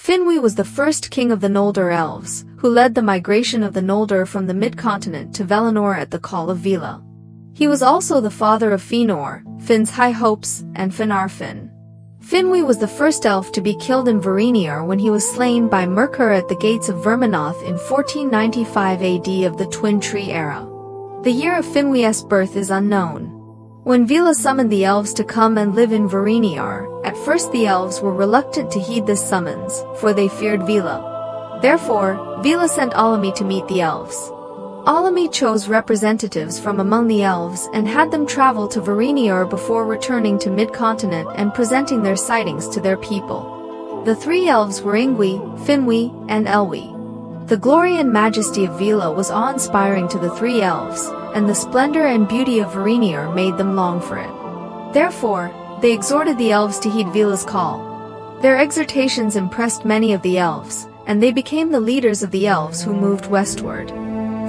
Finwe was the first king of the Noldor elves, who led the migration of the Noldor from the mid-continent to Valinor at the call of Vila. He was also the father of Fëanor, Finn's high hopes, and Finarfin. Finwe was the first elf to be killed in Valinor when he was slain by Merkur at the gates of Verminoth in 1495 AD of the Twin Tree era. The year of Finwe's birth is unknown. When Vila summoned the elves to come and live in Valinor, at first the elves were reluctant to heed this summons, for they feared Vila. Therefore, Vila sent Alami to meet the elves. Alami chose representatives from among the elves and had them travel to Valinor before returning to mid-continent and presenting their sightings to their people. The three elves were Ingwe, Finwe, and Elwe. The glory and majesty of Vila was awe-inspiring to the three elves, and the splendor and beauty of Valinor made them long for it. Therefore, they exhorted the elves to heed Vila's call. Their exhortations impressed many of the elves, and they became the leaders of the elves who moved westward.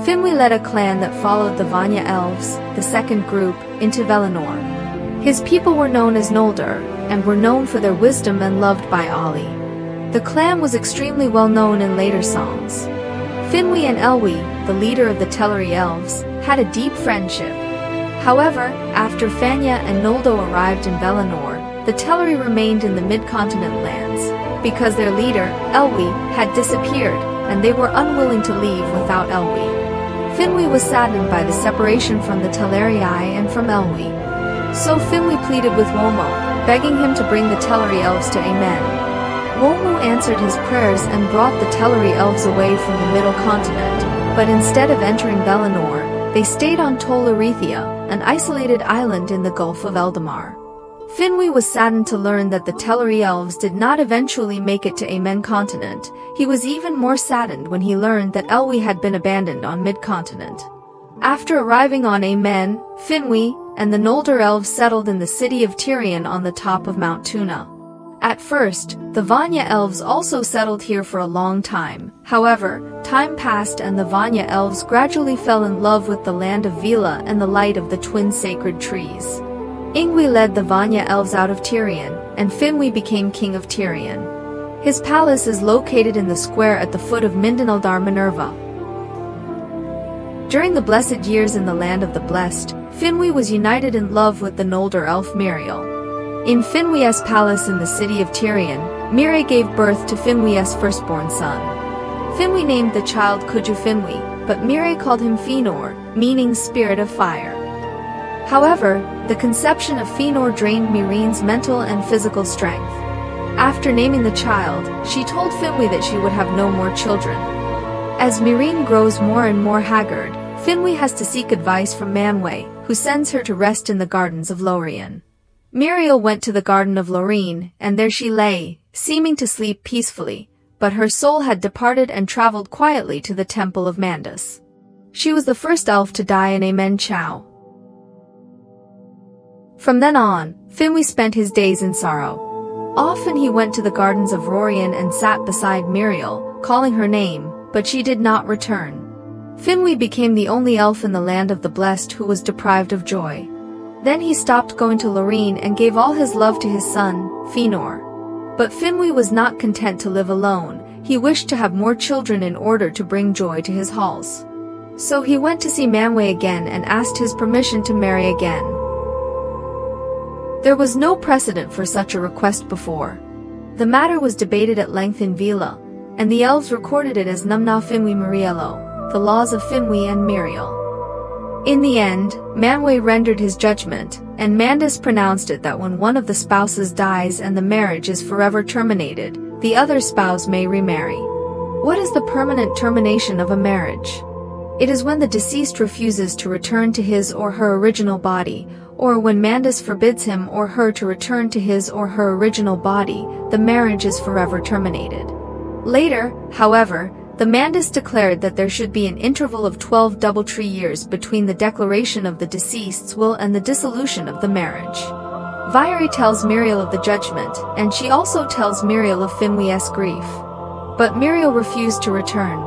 Finwe led a clan that followed the Vanya elves, the second group, into Valinor. His people were known as Noldor, and were known for their wisdom and loved by Ali. The clan was extremely well known in later songs. Finwe and Elwe, the leader of the Teleri elves, had a deep friendship. However, after Fëanor and Noldor arrived in Valinor, the Teleri remained in the mid-continent lands, because their leader, Elwe, had disappeared, and they were unwilling to leave without Elwe. Finwe was saddened by the separation from the Teleri and from Elwe. So Finwe pleaded with Womo, begging him to bring the Teleri elves to Amen. Womo answered his prayers and brought the Teleri elves away from the middle continent, but instead of entering Valinor, they stayed on Tol Erithia, an isolated island in the Gulf of Eldamar. Finwe was saddened to learn that the Teleri elves did not eventually make it to Amen continent. He was even more saddened when he learned that Elwe had been abandoned on mid-continent. After arriving on Amen, Finwe and the Noldor elves settled in the city of Tirion on the top of Mount Tuna. At first, the Vanya elves also settled here for a long time. However, time passed and the Vanya elves gradually fell in love with the land of Vila and the light of the twin sacred trees. Ingwe led the Vanya elves out of Tirion, and Finwe became king of Tirion. His palace is located in the square at the foot of Mindanildar Minerva. During the blessed years in the land of the blessed, Finwe was united in love with the Noldor elf Miriel. In Finwe's palace in the city of Tirion, Mire gave birth to Finwe's firstborn son. Finwe named the child Kuju Finwe, but Mire called him Fëanor, meaning spirit of fire. However, the conception of Fëanor drained Mirine's mental and physical strength. After naming the child, she told Finwe that she would have no more children. As Myrine grows more and more haggard, Finwe has to seek advice from Manwë, who sends her to rest in the gardens of Lorien. Miriel went to the garden of Lorien, and there she lay, seeming to sleep peacefully, but her soul had departed and traveled quietly to the temple of Mandus. She was the first elf to die in Amen Chow. From then on, Finwe spent his days in sorrow. Often he went to the gardens of Lorien and sat beside Miriel, calling her name, but she did not return. Finwe became the only elf in the land of the blessed who was deprived of joy. Then he stopped going to Lorien and gave all his love to his son, Fëanor. But Finwe was not content to live alone. He wished to have more children in order to bring joy to his halls. So he went to see Manwë again and asked his permission to marry again. There was no precedent for such a request before. The matter was debated at length in Vila, and the elves recorded it as Numna Finwe Miriello, the laws of Finwe and Miriel. In the end, Manwë rendered his judgment, and Mandus pronounced it that when one of the spouses dies and the marriage is forever terminated, the other spouse may remarry. What is the permanent termination of a marriage? It is when the deceased refuses to return to his or her original body, or when Mandus forbids him or her to return to his or her original body, the marriage is forever terminated. Later, however, the Mandus declared that there should be an interval of 12 doubletree years between the declaration of the deceased's will and the dissolution of the marriage. Vyari tells Miriel of the judgment, and she also tells Miriel of Finwe's grief. But Miriel refused to return.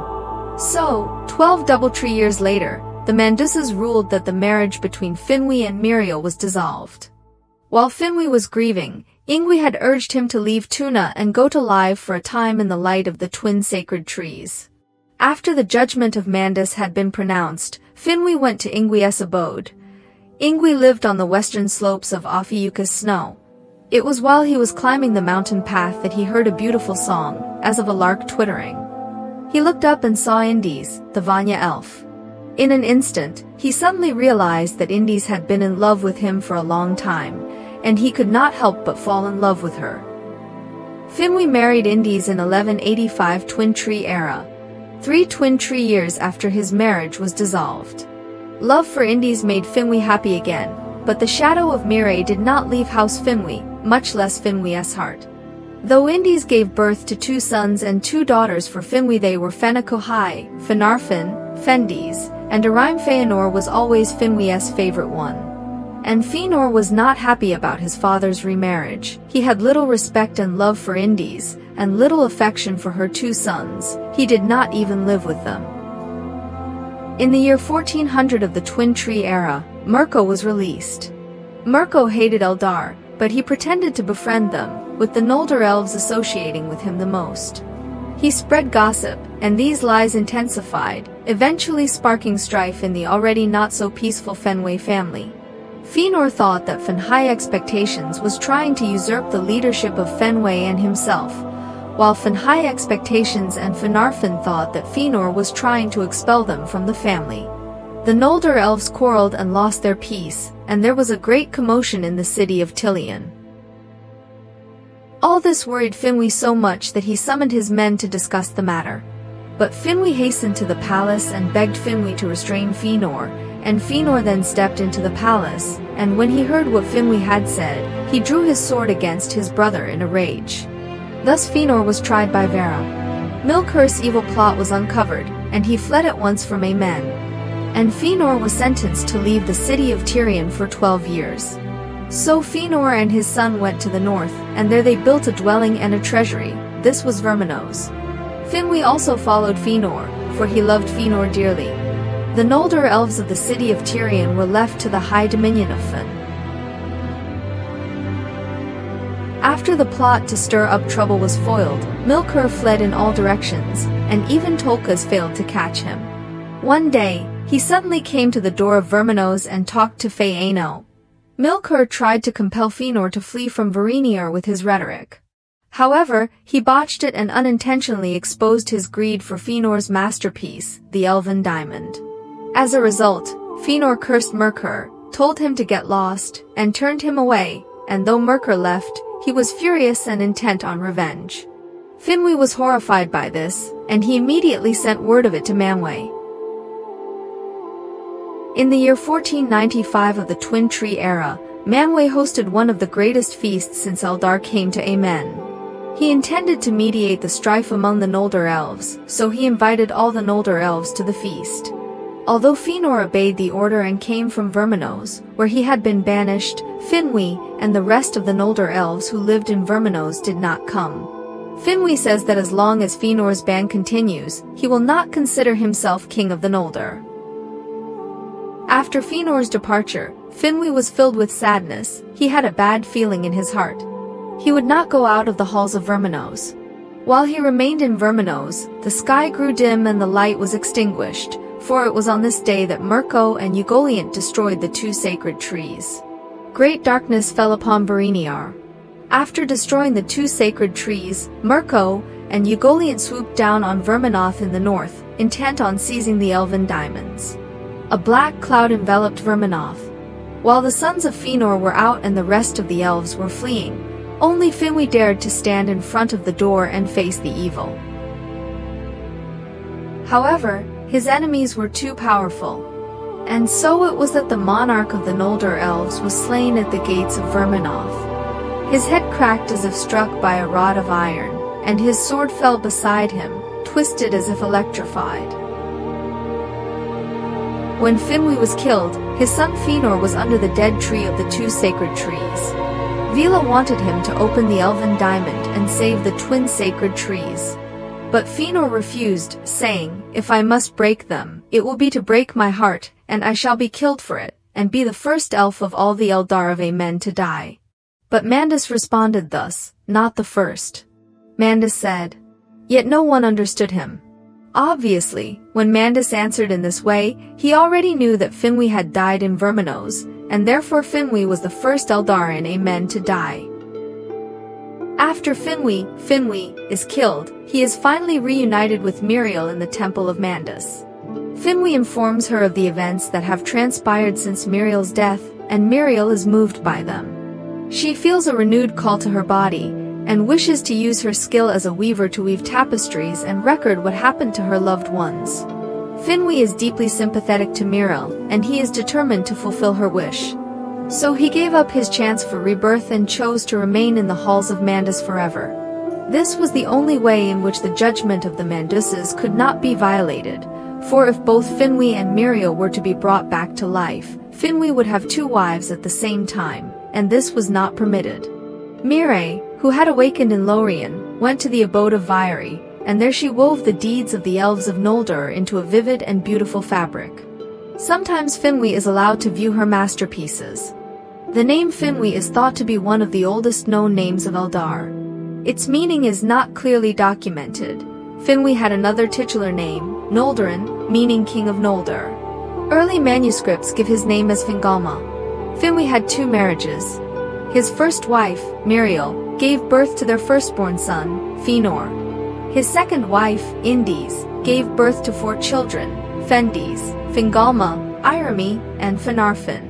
So, 12 doubletree years later, the Manduses ruled that the marriage between Finwe and Miriel was dissolved. While Finwe was grieving, Ingwe had urged him to leave Tuna and go to live for a time in the light of the twin sacred trees. After the judgment of Mandus had been pronounced, Finwe went to Ingwe's abode. Ingwe lived on the western slopes of Ophiuchus snow. It was while he was climbing the mountain path that he heard a beautiful song, as of a lark twittering. He looked up and saw Indies, the Vanya elf. In an instant, he suddenly realized that Indies had been in love with him for a long time, and he could not help but fall in love with her. Finwe married Indies in 1185 Twin Tree era. 3 Twin Tree years after his marriage was dissolved. Love for Indies made Finwe happy again, but the shadow of Mireille did not leave House Finwe, much less Finwe's heart. Though Indies gave birth to 2 sons and 2 daughters for Finwe, they were Fenacohai, Finarfin, Fendies, and Arime Feanor was always Finwe's favorite one. And Fëanor was not happy about his father's remarriage. He had little respect and love for Indies, and little affection for her 2 sons. He did not even live with them. In the year 1400 of the Twin Tree era, Mirko was released. Mirko hated Eldar, but he pretended to befriend them, with the Noldor elves associating with him the most. He spread gossip, and these lies intensified, eventually sparking strife in the already not-so-peaceful Finwe family. Fëanor thought that Finhai Expectations was trying to usurp the leadership of Finwe and himself, while Finhai Expectations and Finarfin thought that Fëanor was trying to expel them from the family. The Noldor elves quarreled and lost their peace, and there was a great commotion in the city of Silmarillion. All this worried Finwe so much that he summoned his men to discuss the matter. But Finwe hastened to the palace and begged Finwe to restrain Fëanor, and Fëanor then stepped into the palace, and when he heard what Finwe had said, he drew his sword against his brother in a rage. Thus Fëanor was tried by Vera. Milkur's evil plot was uncovered, and he fled at once from Amen. And Fëanor was sentenced to leave the city of Tirion for 12 years. So Fëanor and his son went to the north, and there they built a dwelling and a treasury. This was Verminose. Finwe also followed Fëanor, for he loved Fëanor dearly. The Noldor elves of the city of Tirion were left to the high dominion of Fin. After the plot to stir up trouble was foiled, Milkur fled in all directions, and even Tolkas failed to catch him. One day, he suddenly came to the door of Verminose and talked to Fëanor. Milkur tried to compel Fëanor to flee from Varinor with his rhetoric. However, he botched it and unintentionally exposed his greed for Fëanor's masterpiece, the Elven Diamond. As a result, Fëanor cursed Mirkur, told him to get lost, and turned him away, and though Mirkur left, he was furious and intent on revenge. Finwe was horrified by this, and he immediately sent word of it to Manwë. In the year 1495 of the Twin Tree era, Manwë hosted one of the greatest feasts since Eldar came to Amen. He intended to mediate the strife among the Noldor elves, so he invited all the Noldor elves to the feast. Although Fëanor obeyed the order and came from Verminose, where he had been banished, Finwe and the rest of the Noldor elves who lived in Verminose did not come. Finwe says that as long as Fëanor's ban continues, he will not consider himself king of the Noldor. After Fëanor's departure, Finwe was filled with sadness. He had a bad feeling in his heart. He would not go out of the halls of Verminose. While he remained in Verminose, the sky grew dim and the light was extinguished, for it was on this day that Mirko and Ugoliant destroyed the 2 sacred trees. Great darkness fell upon Varinor. After destroying the 2 sacred trees, Mirko and Ugoliant swooped down on Verminoth in the north, intent on seizing the Elven Diamonds. A black cloud enveloped Verminoth. While the sons of Fëanor were out and the rest of the elves were fleeing, only Finwe dared to stand in front of the door and face the evil. However, his enemies were too powerful. And so it was that the monarch of the Noldor elves was slain at the gates of Verminoth. His head cracked as if struck by a rod of iron, and his sword fell beside him, twisted as if electrified. When Finwe was killed, his son Fëanor was under the dead tree of the 2 sacred trees. Vila wanted him to open the Elven Diamond and save the twin sacred trees. But Fëanor refused, saying, "If I must break them, it will be to break my heart, and I shall be killed for it, and be the first elf of all the Eldar of Amen to die." But Mandus responded thus, "Not the first." Mandus said. Yet no one understood him. Obviously, when Mandus answered in this way, he already knew that Finwe had died in Verminose, and therefore Finwe was the first Eldarin Amen to die. After Finwe is killed, he is finally reunited with Miriel in the Temple of Mandus. Finwe informs her of the events that have transpired since Miriel's death, and Miriel is moved by them. She feels a renewed call to her body, and wishes to use her skill as a weaver to weave tapestries and record what happened to her loved ones. Finwe is deeply sympathetic to Miriel, and he is determined to fulfill her wish. So he gave up his chance for rebirth and chose to remain in the halls of Mandus forever. This was the only way in which the judgment of the Manduses could not be violated, for if both Finwe and Miriel were to be brought back to life, Finwe would have two wives at the same time, and this was not permitted. Mire, who had awakened in Lorien, went to the abode of Vieri, and there she wove the deeds of the elves of Noldor into a vivid and beautiful fabric. Sometimes Finwe is allowed to view her masterpieces. The name Finwe is thought to be one of the oldest known names of Eldar. Its meaning is not clearly documented. Finwe had another titular name, Noldorin, meaning King of Noldor. Early manuscripts give his name as Fingalma. Finwe had two marriages. His first wife, Miriel, gave birth to their firstborn son, Fëanor. His second wife, Indis, gave birth to 4 children, Fendis, Fingalma, Irami, and Finarfin.